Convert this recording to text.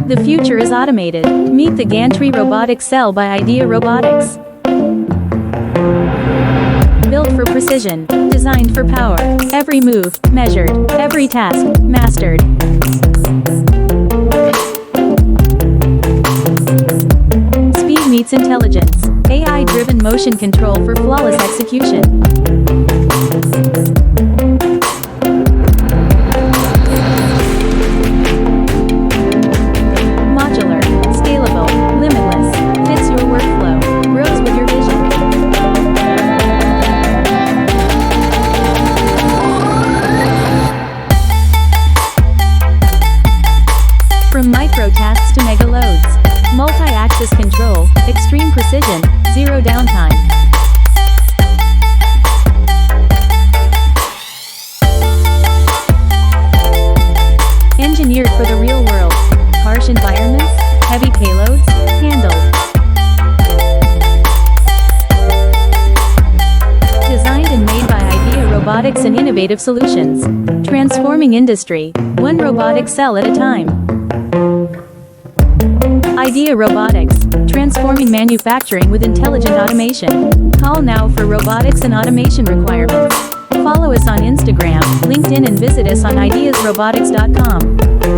The future is automated. Meet the Gantry Robotic Cell by Idea Robotics. Built for precision, designed for power. Every move, measured. Every task, mastered. Speed meets intelligence. AI-driven motion control for flawless execution. Modular, scalable, limitless, fits your workflow, grows with your vision. From micro tasks to mega loads, multi-axis control, extreme precision, zero downtime. Engineered for the real world. Harsh environments, heavy payloads, handled. Designed and made by Idea Robotics and Innovative Solutions. Transforming industry, one robotic cell at a time. Idea Robotics, transforming manufacturing with intelligent automation. Call now for robotics and automation requirements. Follow us on Instagram, LinkedIn and visit us on ideasrobotics.com.